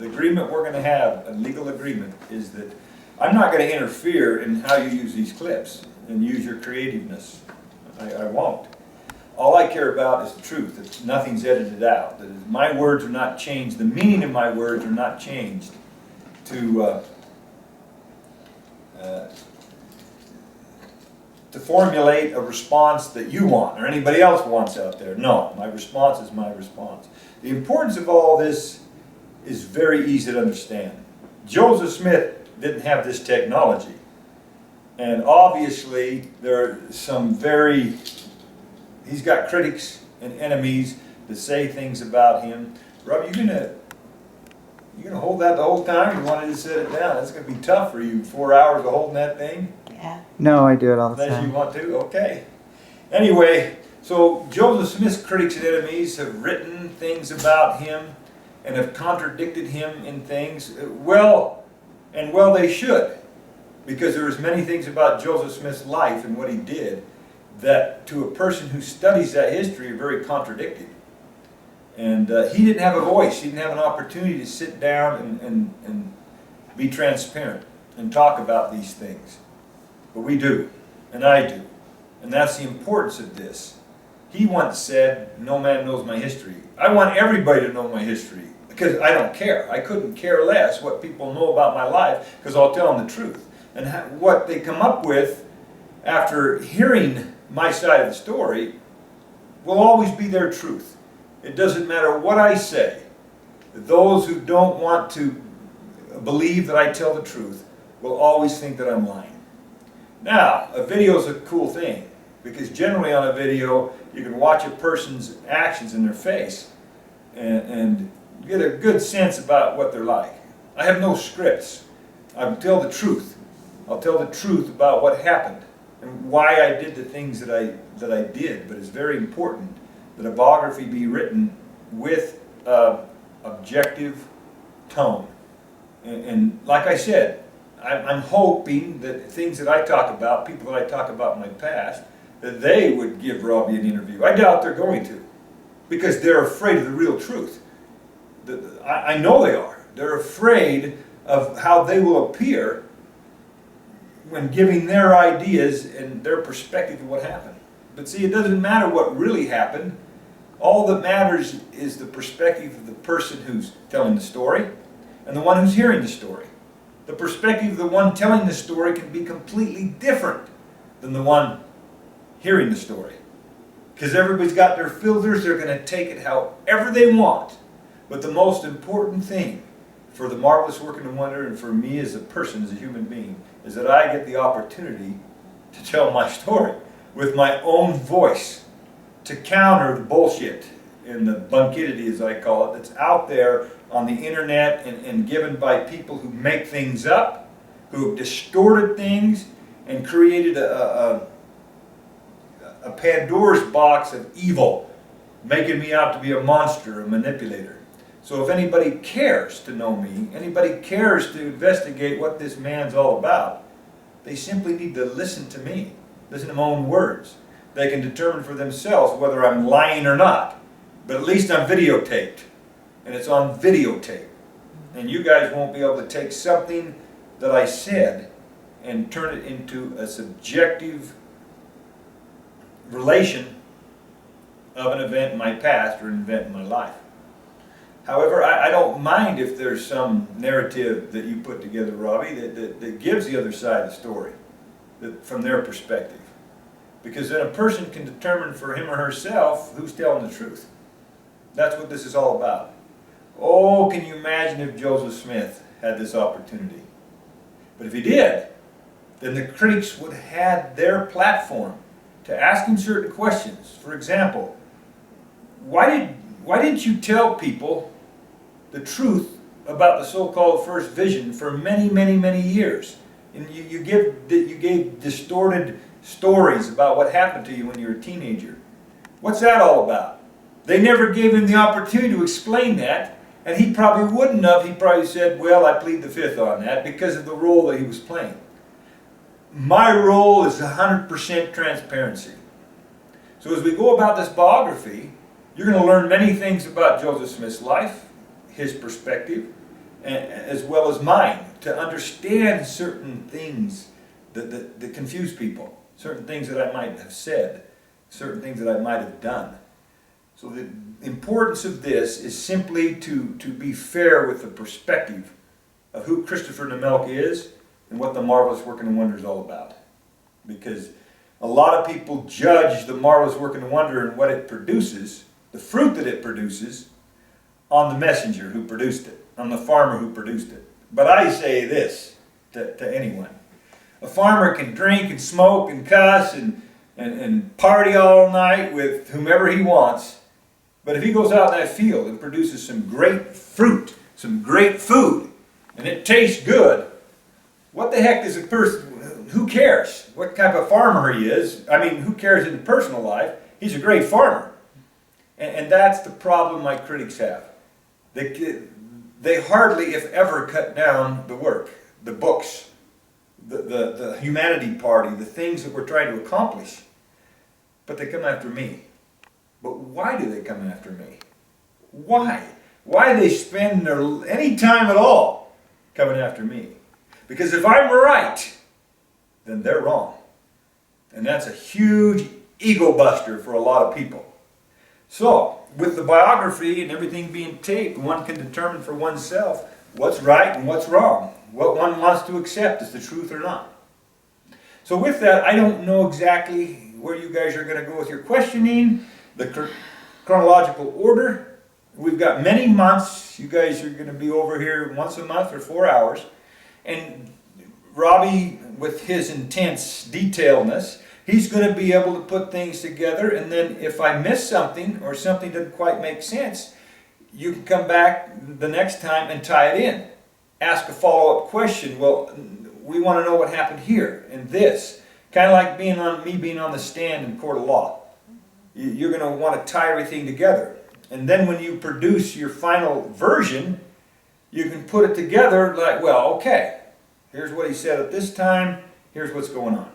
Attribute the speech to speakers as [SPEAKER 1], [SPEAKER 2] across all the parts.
[SPEAKER 1] The agreement we're going to have, a legal agreement, is that I'm not going to interfere in how you use these clips and use your creativeness. I won't. All I care about is the truth, that nothing's edited out, that my words are not changed, the meaning of my words are not changed to formulate a response that you want or anybody else wants out there. No, my response is my response. The importance of all this is very easy to understand. Joseph Smith didn't have this technology. And obviously there are some he's got critics and enemies that say things about him. Rob, you gonna hold that the whole time? You wanted to set it down? That's gonna be tough for you. 4 hours of holding that thing?
[SPEAKER 2] Yeah.
[SPEAKER 3] No, I do it all the
[SPEAKER 1] Unless
[SPEAKER 3] time.
[SPEAKER 1] you want to? Okay. Anyway, so Joseph Smith's critics and enemies have written things about him and have contradicted him in things. Well, they should. Because there's many things about Joseph Smith's life and what he did that to a person who studies that history are very contradicting. And he didn't have a voice. He didn't have an opportunity to sit down and be transparent and talk about these things. But we do, and I do. And that's the importance of this. He once said, "No man knows my history." I want everybody to know my history because I don't care. I couldn't care less what people know about my life because I'll tell them the truth. And what they come up with after hearing my side of the story will always be their truth. It doesn't matter what I say. Those who don't want to believe that I tell the truth will always think that I'm lying. Now, a video is a cool thing because generally on a video you can watch a person's actions in their face and get a good sense about what they're like. I have no scripts. I tell the truth. I'll tell the truth about what happened and why I did the things that I did. But it's very important that a biography be written with objective tone. And like I said, I'm hoping that things that I talk about, people that I talk about in my past, that they would give Robbie an interview. I doubt they're going to, because they're afraid of the real truth. I know they are. They're afraid of how they will appear when giving their ideas and their perspective of what happened. But see, it doesn't matter what really happened. All that matters is the perspective of the person who's telling the story and the one who's hearing the story. The perspective of the one telling the story can be completely different than the one hearing the story. Because everybody's got their filters, they're going to take it however they want. But the most important thing for the marvelous work and the wonder, and for me as a person, as a human being, is that I get the opportunity to tell my story with my own voice, to counter the bullshit and the bunkiddity, as I call it, that's out there on the internet and given by people who make things up, who have distorted things and created a Pandora's box of evil, making me out to be a monster, a manipulator. So if anybody cares to know me, anybody cares to investigate what this man's all about, they simply need to listen to me, listen to my own words. They can determine for themselves whether I'm lying or not. But at least I'm videotaped. And it's on videotape. And you guys won't be able to take something that I said and turn it into a subjective relation of an event in my past or an event in my life. However, I don't mind if there's some narrative that you put together, Robbie, that gives the other side of the story from their perspective. Because then a person can determine for him or herself who's telling the truth. That's what this is all about. Oh, can you imagine if Joseph Smith had this opportunity? But if he did, then the critics would have had their platform to ask him certain questions. For example, why didn't you tell people the truth about the so-called first vision for many, many, many years? And you gave distorted stories about what happened to you when you were a teenager. What's that all about? They never gave him the opportunity to explain that. And he probably wouldn't have. He probably said, well, I plead the fifth on that because of the role that he was playing. My role is 100% transparency. So as we go about this biography, you're going to learn many things about Joseph Smith's life, his perspective, as well as mine, to understand certain things that confuse people, certain things that I might have said, certain things that I might have done. So the importance of this is simply to be fair with the perspective of who Christopher Nemelka is and what the Marvelous Working and Wonder is all about. Because a lot of people judge the Marvelous Working and Wonder and what it produces, the fruit that it produces, on the messenger who produced it, on the farmer who produced it. But I say this to anyone. A farmer can drink and smoke and cuss and party all night with whomever he wants, but if he goes out in that field and produces some great fruit, some great food, and it tastes good, what the heck does a person, who cares what type of farmer he is? I mean, who cares in the personal life? He's a great farmer. And that's the problem my critics have. They hardly, if ever, cut down the work, the books, the humanity party, the things that we're trying to accomplish. But they come after me. But why do they come after me? Why? Why do they spend any time at all coming after me? Because if I'm right, then they're wrong. And that's a huge ego buster for a lot of people. So, with the biography and everything being taped, one can determine for oneself what's right and what's wrong, what one wants to accept as the truth or not. So with that, I don't know exactly where you guys are going to go with your questioning, the chronological order. We've got many months. You guys are going to be over here once a month for 4 hours. And Robbie, with his intense detailedness, he's going to be able to put things together, and then if I miss something or something doesn't quite make sense, you can come back the next time and tie it in. Ask a follow-up question. Well, we want to know what happened here and this. Kind of like me being on the stand in court of law. You're going to want to tie everything together. And then when you produce your final version, you can put it together like, well, okay, here's what he said at this time, here's what's going on.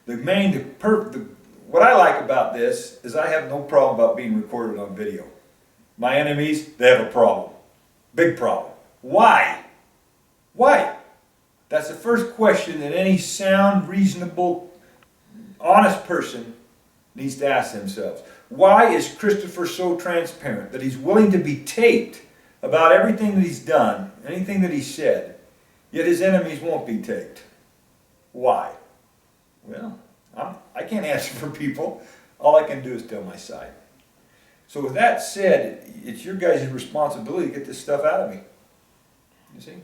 [SPEAKER 1] What I like about this is I have no problem about being recorded on video. My enemies, they have a problem. Big problem. Why? Why? That's the first question that any sound, reasonable, honest person needs to ask themselves. Why is Christopher so transparent that he's willing to be taped about everything that he's done, anything that he said, yet his enemies won't be taped? Why? Well, I can't answer for people. All I can do is tell my side. So with that said, it's your guys' responsibility to get this stuff out of me. You see?